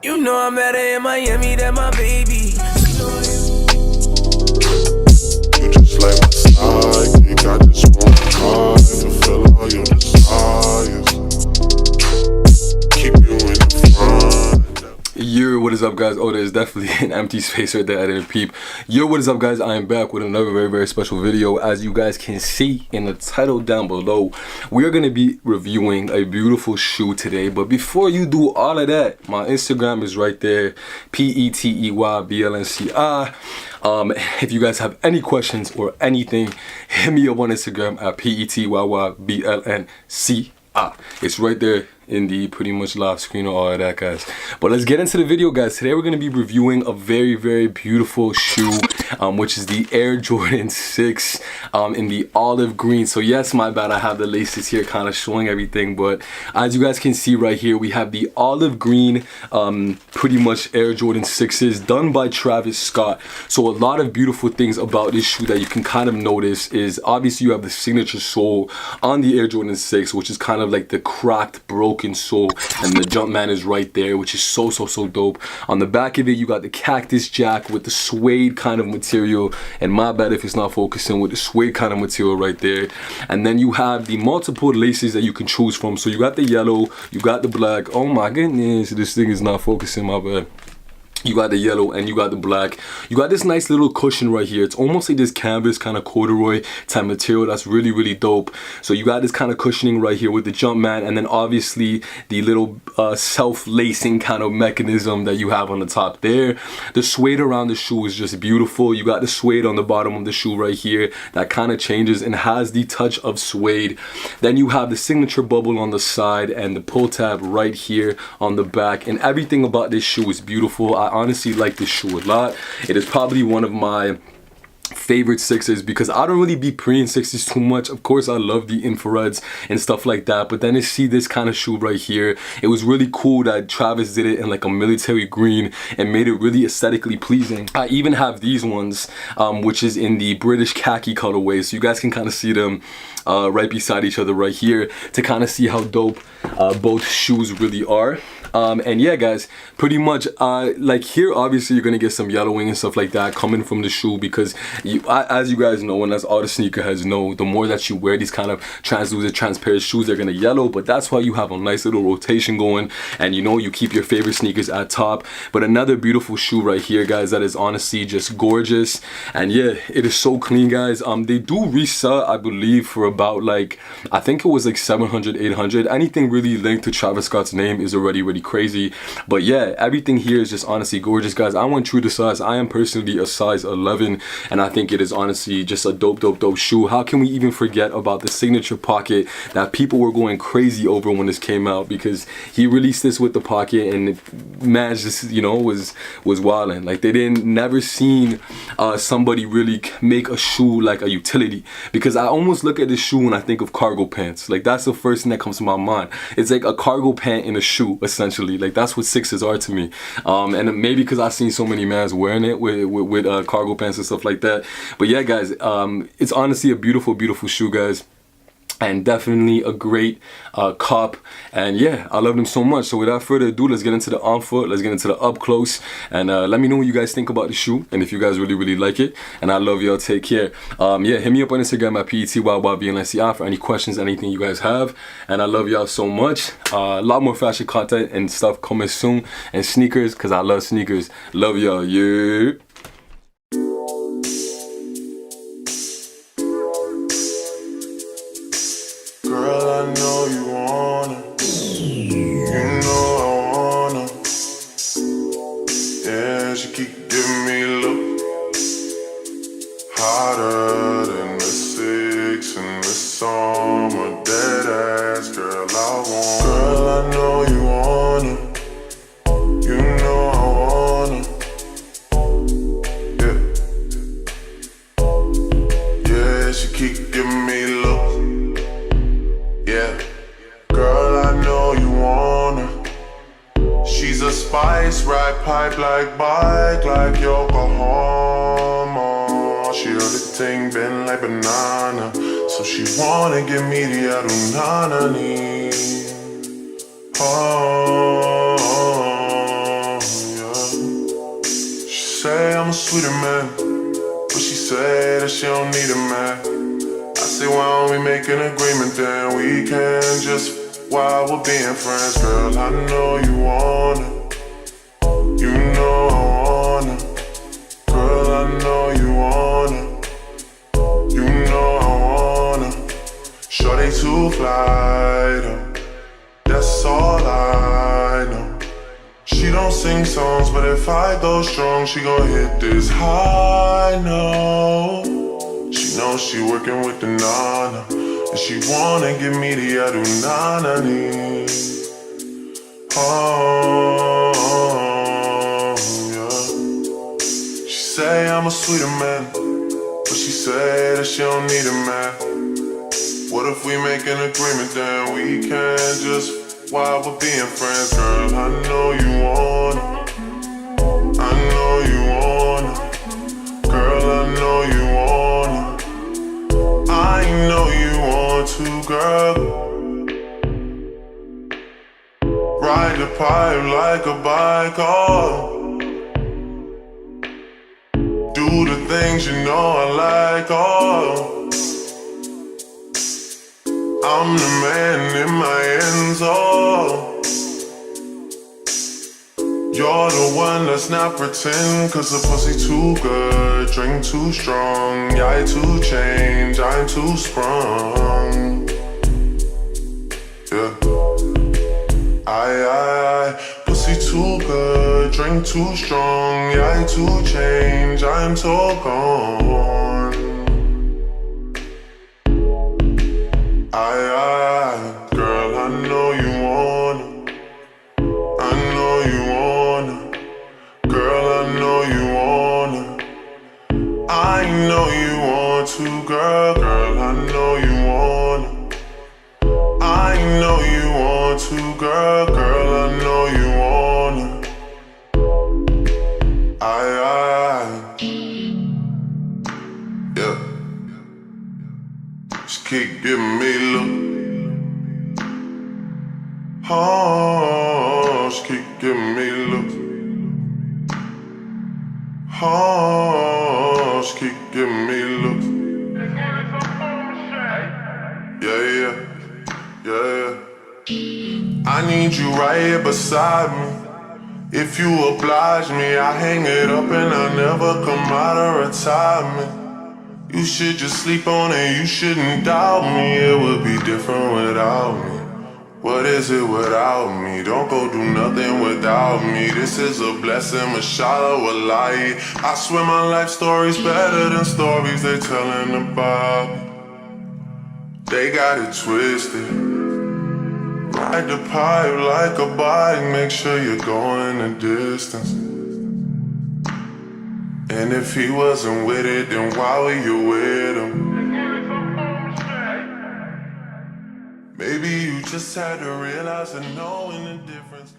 You know I'm better in Miami than my baby. You just like my sidekick, I just want to fulfill all your desires. Keep you in the front. Yo, what is up, guys? Oh, there's definitely an empty space right there. I didn't peep. Yo, what is up, guys? I am back with another very special video. As you guys can see in the title down below, we are going to be reviewing a beautiful shoe today. But before you do all of that, my Instagram is right there, PETEYBLNCI. If you guys have any questions or anything, hit me up on Instagram at PETEYBLNCI. It's right there in the pretty much live screen or all of that, guys. But let's get into the video, guys. Today we're going to be reviewing a very beautiful shoe, which is the Air Jordan 6 in the olive green. So yes, my bad, I have the laces here kind of showing everything, but as you guys can see right here, we have the olive green pretty much Air Jordan 6s done by Travis Scott. So a lot of beautiful things about this shoe that you can kind of notice is obviously you have the signature sole on the Air Jordan 6, which is kind of like the cracked, broken sole, and the Jumpman is right there, which is so dope. On the back of it, you got the cactus jack with the suede kind of material, and my bad if it's not focusing, with the suede kind of material right there. And then you have the multiple laces that you can choose from. So you got the yellow, you got the black. Oh my goodness, this thing is not focusing, my bad. You got the yellow and you got the black. You got this nice little cushion right here. It's almost like this canvas kind of corduroy type material. That's really dope. So you got this kind of cushioning right here with the Jumpman, and then obviously the little self-lacing kind of mechanism that you have on the top there. The suede around the shoe is just beautiful. You got the suede on the bottom of the shoe right here that kind of changes and has the touch of suede. Then you have the signature bubble on the side and the pull tab right here on the back, and everything about this shoe is beautiful. I honestly like this shoe a lot. It is probably one of my favorite sixes because I don't really be pre in sixes too much. Of course, I love the infrareds and stuff like that, but then to see this kind of shoe right here, it was really cool that Travis did it in like a military green and made it really aesthetically pleasing. I even have these ones, which is in the British khaki colorway, so you guys can kind of see them right beside each other right here to kind of see how dope both shoes really are. And yeah, guys, pretty much like here obviously you're gonna get some yellowing and stuff like that coming from the shoe because as you guys know, and as all the sneakerheads know, the more that you wear these kind of translucent transparent shoes, they're gonna yellow. But that's why you have a nice little rotation going, and you know, you keep your favorite sneakers at top. But another beautiful shoe right here, guys, that is honestly just gorgeous. And yeah, it is so clean, guys. They do resell, I believe, for about like, I think it was like 700, 800. Anything really linked to Travis Scott's name is already really crazy. But yeah, everything here is just honestly gorgeous, guys. I went true to size. I am personally a size 11, and I think it is honestly just a dope shoe. How can we even forget about the signature pocket that people were going crazy over when this came out, because he released this with the pocket and man, just, you know, was wilding. Like they never seen somebody really make a shoe like a utility, because I almost look at this shoe and I think of cargo pants. Like that's the first thing that comes to my mind. It's like a cargo pant in a shoe, essentially. Like that's what sixes are to me. And maybe because I've seen so many mans wearing it with cargo pants and stuff like that. But yeah, guys, it's honestly a beautiful shoe, guys, and definitely a great cop. And yeah, I love them so much. So without further ado, let's get into the on foot, let's get into the up close, and let me know what you guys think about the shoe and if you guys really like it. And I love y'all. Take care. Yeah, hit me up on Instagram at PETEYBLNCI for any questions, anything you guys have. And I love y'all so much. A lot more fashion content and stuff coming soon, and sneakers, because I love sneakers. Love y'all. Yeah. Girl, I know you wanna, you know I wanna. Yeah, she keep giving me look hotter than the 6 in the summer. Dead ass, girl, I want. Girl, I know you wanna, you know I wanna. Yeah, she keep giving me look. Yeah, girl, I know you wanna. She's a spice, ride pipe like bike, like Yokohama. She heard the thing bend like banana, so she wanna give me the Arunanani. Oh, sweeter man, but she said that she don't need a man. I say, why don't we make an agreement then? We can just, while we're being friends. Girl, I know you wanna, you know I wanna. Girl, I know you wanna, you know I wanna. Shorty too fly though, that's all I know. She don't sing songs, but if I go strong, she gon' hit this high note. She knows she working with the nana, and she wanna give me the adunanani. Oh, yeah. She say I'm a sweeter man, but she say that she don't need a man. What if we make an agreement then? We can just, while we're being friends. Girl, I know you wanna, I know you wanna. Girl, I know you wanna, I know you want to, girl. Ride the pipe like a bike, oh. Do the things you know I like, oh. I'm the man in my ends, oh. You're the one that's not pretend, cause the pussy too good, drink too strong. I too change, I'm too sprung. Yeah. I, pussy too good, drink too strong. I too change, I'm so gone. Girl, I know you wanna, I know you wanna. Girl, I know you wanna, I know you want to, girl. Girl, I know you wanna, I know you want to, girl. Girl, I know you wanna, yeah. She keep giving me look. Oh, she keep giving me looks. Oh, she keep giving me looks. Yeah. I need you right here beside me. If you oblige me, I hang it up and I never come out of retirement. You should just sleep on it, you shouldn't doubt me. It would be different without me. What is it without me? Don't go do nothing without me. This is a blessing, a shower of light. I swear my life story's better than stories they telling about me. They got it twisted. Ride the pipe like a bike, make sure you're going the distance. And if he wasn't with it, then why were you with him? Maybe you just had to realize that knowing the difference.